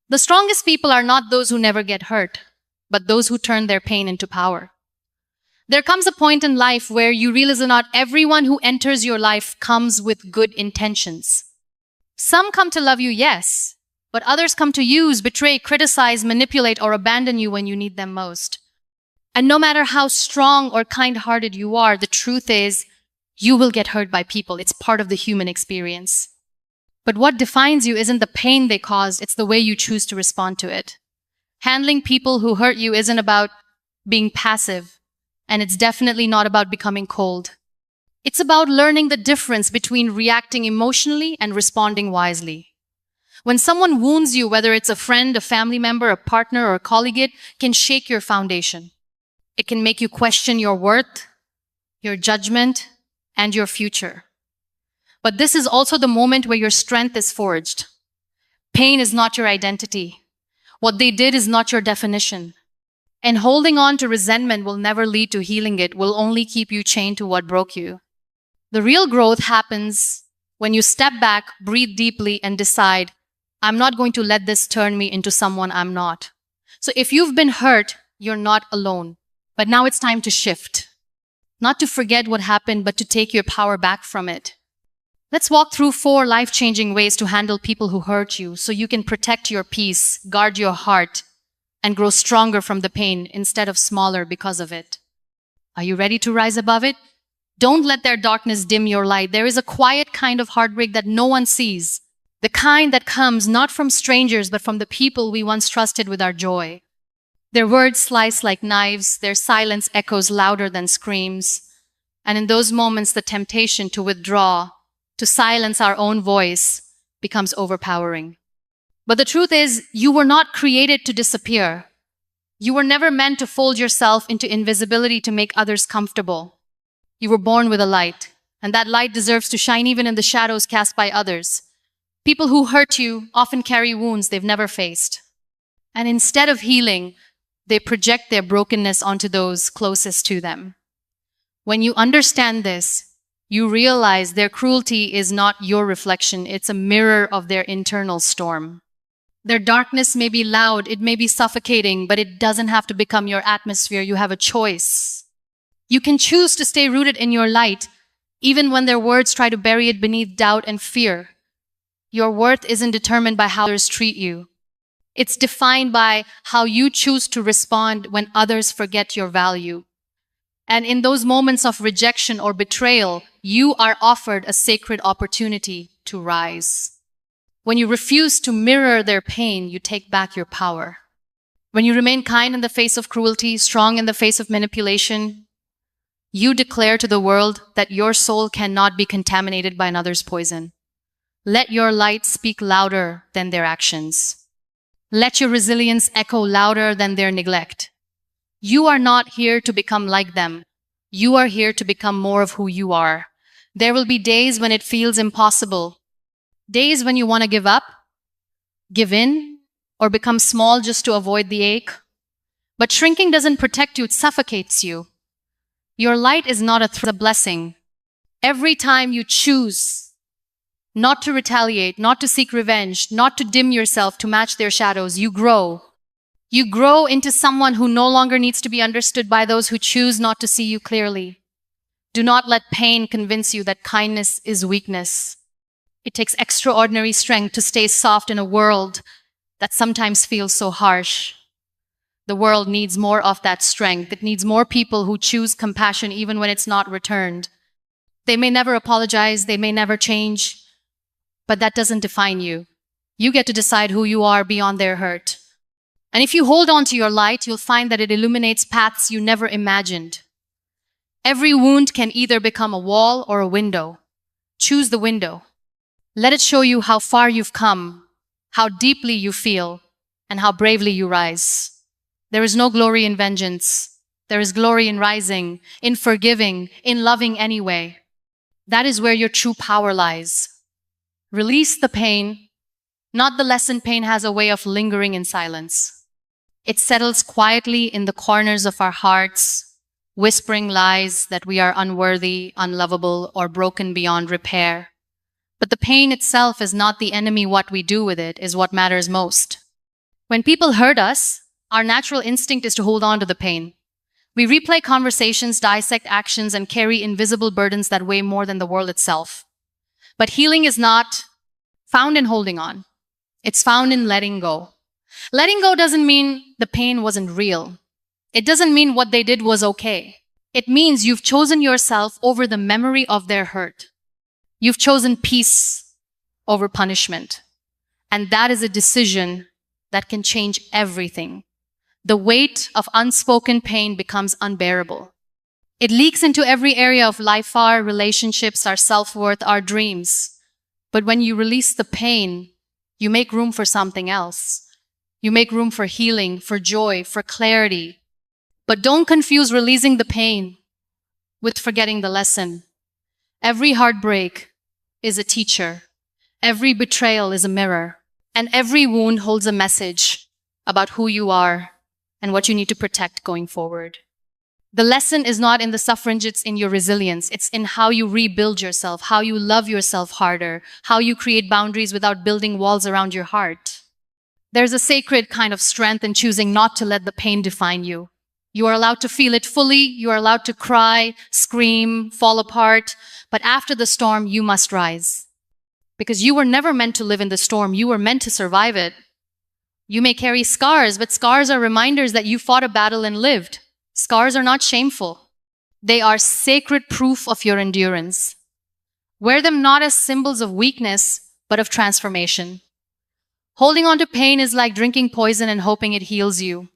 The strongest people are not those who never get hurt, but those who turn their pain into power. There comes a point in life where you realize that not everyone who enters your life comes with good intentions. Some come to love you, yes, but others come to use, betray, criticize, manipulate, or abandon you when you need them most. And no matter how strong or kind-hearted you are, the truth is, you will get hurt by people. It's part of the human experience. But what defines you isn't the pain they caused, it's the way you choose to respond to it. Handling people who hurt you isn't about being passive, and it's definitely not about becoming cold. It's about learning the difference between reacting emotionally and responding wisely. When someone wounds you, whether it's a friend, a family member, a partner, or a colleague, it can shake your foundation. It can make you question your worth, your judgment, and your future. But this is also the moment where your strength is forged. Pain is not your identity. What they did is not your definition. And holding on to resentment will never lead to healing. It will only keep you chained to what broke you. The real growth happens when you step back, breathe deeply, and decide, I'm not going to let this turn me into someone I'm not. So if you've been hurt, you're not alone. But now it's time to shift. Not to forget what happened, but to take your power back from it. Let's walk through 4 life-changing ways to handle people who hurt you so you can protect your peace, guard your heart, and grow stronger from the pain instead of smaller because of it. Are you ready to rise above it? Don't let their darkness dim your light. There is a quiet kind of heartbreak that no one sees. The kind that comes not from strangers, but from the people we once trusted with our joy. Their words slice like knives, their silence echoes louder than screams. And in those moments, the temptation to withdraw, to silence our own voice, becomes overpowering. But the truth is, you were not created to disappear. You were never meant to fold yourself into invisibility to make others comfortable. You were born with a light, and that light deserves to shine even in the shadows cast by others. People who hurt you often carry wounds they've never faced. And instead of healing, they project their brokenness onto those closest to them. When you understand this, you realize their cruelty is not your reflection, it's a mirror of their internal storm. Their darkness may be loud, it may be suffocating, but it doesn't have to become your atmosphere. You have a choice. You can choose to stay rooted in your light, even when their words try to bury it beneath doubt and fear. Your worth isn't determined by how others treat you. It's defined by how you choose to respond when others forget your value. And in those moments of rejection or betrayal, you are offered a sacred opportunity to rise. When you refuse to mirror their pain, you take back your power. When you remain kind in the face of cruelty, strong in the face of manipulation, you declare to the world that your soul cannot be contaminated by another's poison. Let your light speak louder than their actions. Let your resilience echo louder than their neglect. You are not here to become like them. You are here to become more of who you are. There will be days when it feels impossible. Days when you want to give up, give in, or become small just to avoid the ache. But shrinking doesn't protect you, it suffocates you. Your light is not a blessing. Every time you choose not to retaliate, not to seek revenge, not to dim yourself to match their shadows, you grow. You grow into someone who no longer needs to be understood by those who choose not to see you clearly. Do not let pain convince you that kindness is weakness. It takes extraordinary strength to stay soft in a world that sometimes feels so harsh. The world needs more of that strength. It needs more people who choose compassion even when it's not returned. They may never apologize, they may never change, but that doesn't define you. You get to decide who you are beyond their hurt. And if you hold on to your light, you'll find that it illuminates paths you never imagined. Every wound can either become a wall or a window. Choose the window. Let it show you how far you've come, how deeply you feel, and how bravely you rise. There is no glory in vengeance. There is glory in rising, in forgiving, in loving anyway. That is where your true power lies. Release the pain. Not the lesson pain has a way of lingering in silence. It settles quietly in the corners of our hearts, whispering lies that we are unworthy, unlovable, or broken beyond repair. But the pain itself is not the enemy. What we do with it is what matters most. When people hurt us, our natural instinct is to hold on to the pain. We replay conversations, dissect actions, and carry invisible burdens that weigh more than the world itself. But healing is not found in holding on. It's found in letting go. Letting go doesn't mean the pain wasn't real. It doesn't mean what they did was okay. It means you've chosen yourself over the memory of their hurt. You've chosen peace over punishment. And that is a decision that can change everything. The weight of unspoken pain becomes unbearable. It leaks into every area of life, our relationships, our self-worth, our dreams. But when you release the pain, you make room for something else. You make room for healing, for joy, for clarity. But don't confuse releasing the pain with forgetting the lesson. Every heartbreak is a teacher. Every betrayal is a mirror. And every wound holds a message about who you are and what you need to protect going forward. The lesson is not in the suffering, it's in your resilience. It's in how you rebuild yourself, how you love yourself harder, how you create boundaries without building walls around your heart. There's a sacred kind of strength in choosing not to let the pain define you. You are allowed to feel it fully, you are allowed to cry, scream, fall apart, but after the storm, you must rise. Because you were never meant to live in the storm, you were meant to survive it. You may carry scars, but scars are reminders that you fought a battle and lived. Scars are not shameful. They are sacred proof of your endurance. Wear them not as symbols of weakness, but of transformation. Holding on to pain is like drinking poison and hoping it heals you.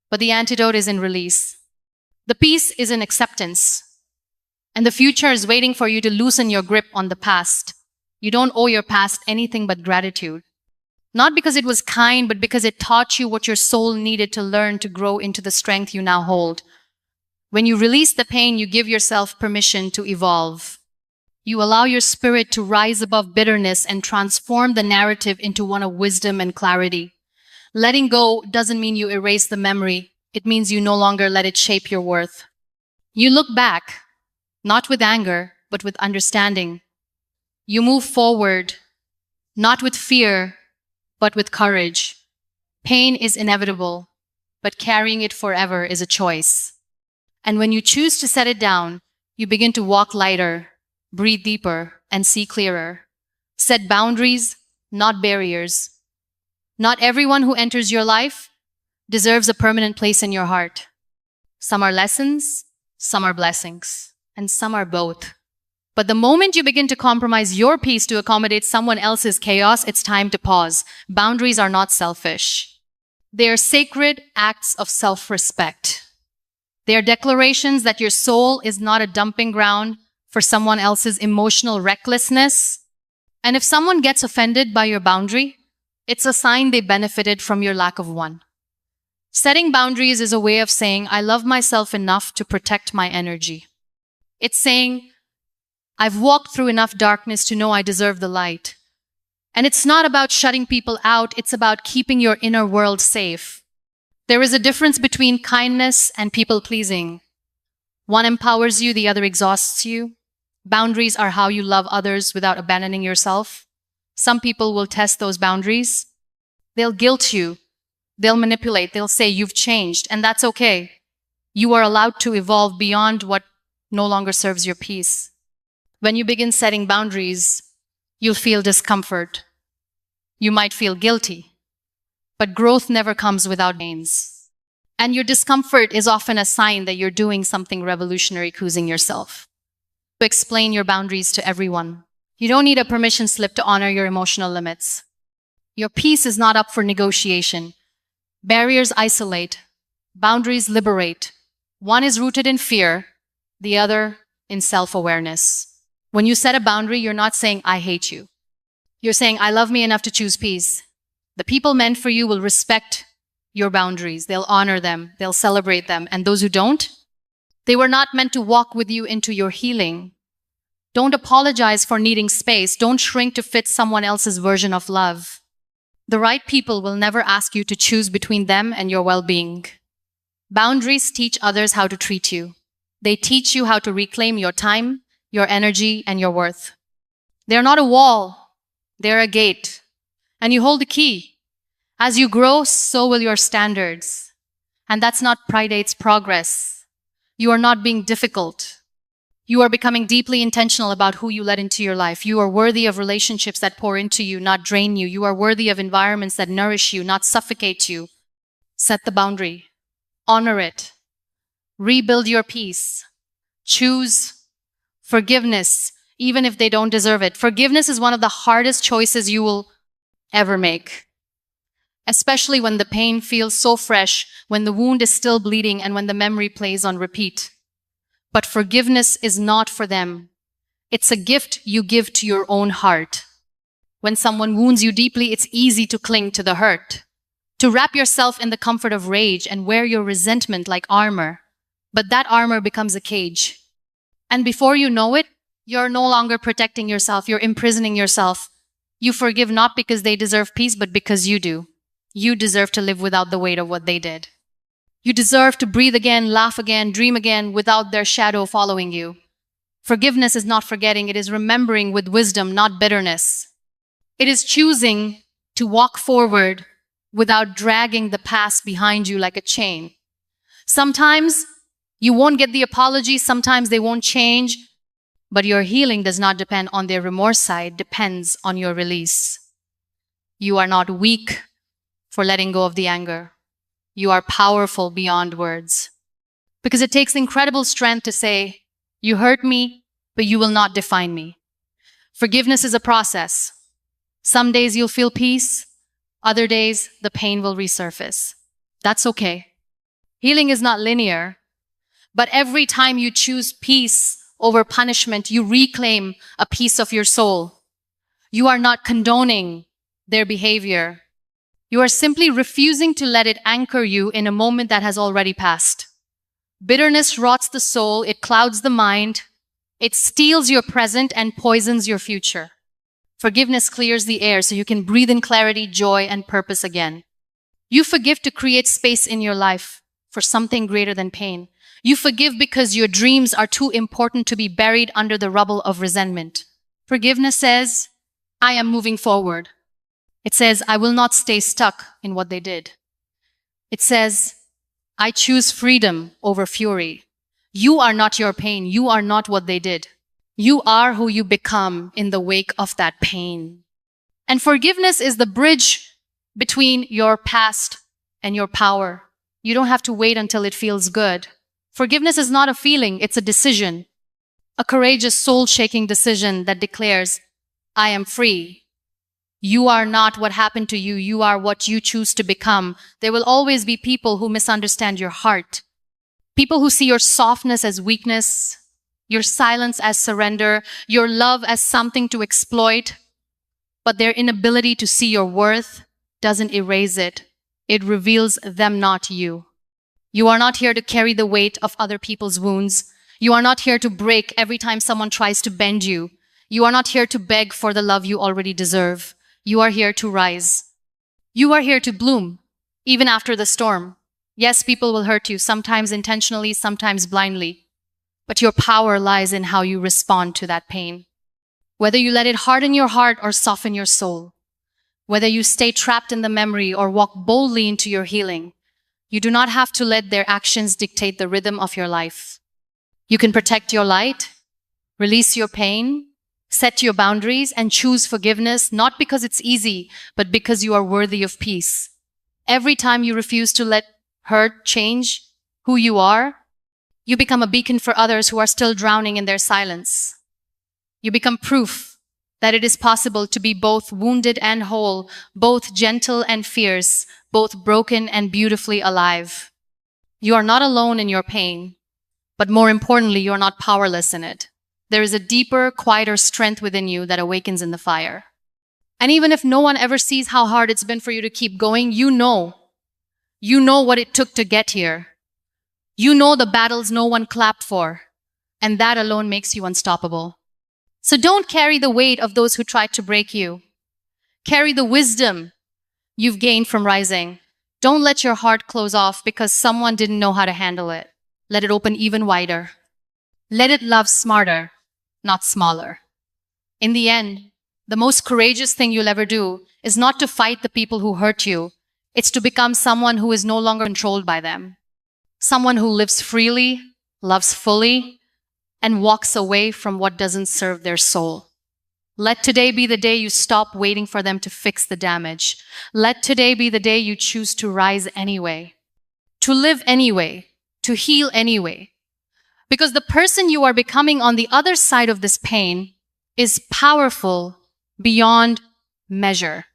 But the antidote is in release. The peace is in acceptance. And the future is waiting for you to loosen your grip on the past. You don't owe your past anything but gratitude. Not because it was kind, but because it taught you what your soul needed to learn to grow into the strength you now hold. When you release the pain, you give yourself permission to evolve. You allow your spirit to rise above bitterness and transform the narrative into one of wisdom and clarity. Letting go doesn't mean you erase the memory. It means you no longer let it shape your worth. You look back, not with anger, but with understanding. You move forward, not with fear, but with courage. Pain is inevitable, but carrying it forever is a choice. And when you choose to set it down, you begin to walk lighter, breathe deeper, and see clearer. Set boundaries, not barriers. Not everyone who enters your life deserves a permanent place in your heart. Some are lessons, some are blessings, and some are both. But the moment you begin to compromise your peace to accommodate someone else's chaos, it's time to pause. Boundaries are not selfish. They are sacred acts of self-respect. They are declarations that your soul is not a dumping ground for someone else's emotional recklessness. And if someone gets offended by your boundary, it's a sign they benefited from your lack of one. Setting boundaries is a way of saying, I love myself enough to protect my energy. It's saying, I've walked through enough darkness to know I deserve the light. And it's not about shutting people out, it's about keeping your inner world safe. There is a difference between kindness and people-pleasing. One empowers you, the other exhausts you. Boundaries are how you love others without abandoning yourself. Some people will test those boundaries. They'll guilt you. They'll manipulate. They'll say you've changed, and that's okay. You are allowed to evolve beyond what no longer serves your peace. When you begin setting boundaries, you'll feel discomfort. You might feel guilty. But growth never comes without pains. And your discomfort is often a sign that you're doing something revolutionary, choosing yourself. To explain your boundaries to everyone. You don't need a permission slip to honor your emotional limits. Your peace is not up for negotiation. Barriers isolate. Boundaries liberate. One is rooted in fear, the other in self-awareness. When you set a boundary, you're not saying, I hate you. You're saying, I love me enough to choose peace. The people meant for you will respect your boundaries. They'll honor them. They'll celebrate them. And those who don't, they were not meant to walk with you into your healing. Don't apologize for needing space. Don't shrink to fit someone else's version of love. The right people will never ask you to choose between them and your well-being. Boundaries teach others how to treat you. They teach you how to reclaim your time, your energy, and your worth. They're not a wall. They're a gate. And you hold the key. As you grow, so will your standards. And that's not pride, it's progress. You are not being difficult. You are becoming deeply intentional about who you let into your life. You are worthy of relationships that pour into you, not drain you. You are worthy of environments that nourish you, not suffocate you. Set the boundary. Honor it. Rebuild your peace. Choose forgiveness, even if they don't deserve it. Forgiveness is one of the hardest choices you will ever make, especially when the pain feels so fresh, when the wound is still bleeding, and when the memory plays on repeat. But forgiveness is not for them. It's a gift you give to your own heart. When someone wounds you deeply, it's easy to cling to the hurt, to wrap yourself in the comfort of rage and wear your resentment like armor. But that armor becomes a cage. And before you know it, you're no longer protecting yourself, you're imprisoning yourself. You forgive not because they deserve peace, but because you do. You deserve to live without the weight of what they did. You deserve to breathe again, laugh again, dream again without their shadow following you. Forgiveness is not forgetting, it is remembering with wisdom, not bitterness. It is choosing to walk forward without dragging the past behind you like a chain. Sometimes you won't get the apology, sometimes they won't change, but your healing does not depend on their remorse side, depends on your release. You are not weak for letting go of the anger. You are powerful beyond words. Because it takes incredible strength to say, you hurt me, but you will not define me. Forgiveness is a process. Some days you'll feel peace, other days the pain will resurface. That's okay. Healing is not linear, but every time you choose peace over punishment, you reclaim a piece of your soul. You are not condoning their behavior. You are simply refusing to let it anchor you in a moment that has already passed. Bitterness rots the soul, it clouds the mind, it steals your present and poisons your future. Forgiveness clears the air so you can breathe in clarity, joy, and purpose again. You forgive to create space in your life for something greater than pain. You forgive because your dreams are too important to be buried under the rubble of resentment. Forgiveness says, I am moving forward. It says, I will not stay stuck in what they did. It says, I choose freedom over fury. You are not your pain. You are not what they did. You are who you become in the wake of that pain. And forgiveness is the bridge between your past and your power. You don't have to wait until it feels good. Forgiveness is not a feeling, it's a decision. A courageous, soul-shaking decision that declares, I am free. You are not what happened to you. You are what you choose to become. There will always be people who misunderstand your heart. People who see your softness as weakness, your silence as surrender, your love as something to exploit. But their inability to see your worth doesn't erase it. It reveals them, not you. You are not here to carry the weight of other people's wounds. You are not here to break every time someone tries to bend you. You are not here to beg for the love you already deserve. You are here to rise. You are here to bloom, even after the storm. Yes, people will hurt you, sometimes intentionally, sometimes blindly. But your power lies in how you respond to that pain. Whether you let it harden your heart or soften your soul. Whether you stay trapped in the memory or walk boldly into your healing. You do not have to let their actions dictate the rhythm of your life. You can protect your light, release your pain, set your boundaries, and choose forgiveness, not because it's easy, but because you are worthy of peace. Every time you refuse to let hurt change who you are, you become a beacon for others who are still drowning in their silence. You become proof that it is possible to be both wounded and whole, both gentle and fierce, both broken and beautifully alive. You are not alone in your pain, but more importantly, you are not powerless in it. There is a deeper, quieter strength within you that awakens in the fire. And even if no one ever sees how hard it's been for you to keep going, you know what it took to get here. You know the battles no one clapped for, and that alone makes you unstoppable. So don't carry the weight of those who tried to break you. Carry the wisdom you've gained from rising. Don't let your heart close off because someone didn't know how to handle it. Let it open even wider. Let it love smarter, not smaller. In the end, the most courageous thing you'll ever do is not to fight the people who hurt you. It's to become someone who is no longer controlled by them. Someone who lives freely, loves fully, and walks away from what doesn't serve their soul. Let today be the day you stop waiting for them to fix the damage. Let today be the day you choose to rise anyway, to live anyway, to heal anyway. Because the person you are becoming on the other side of this pain is powerful beyond measure.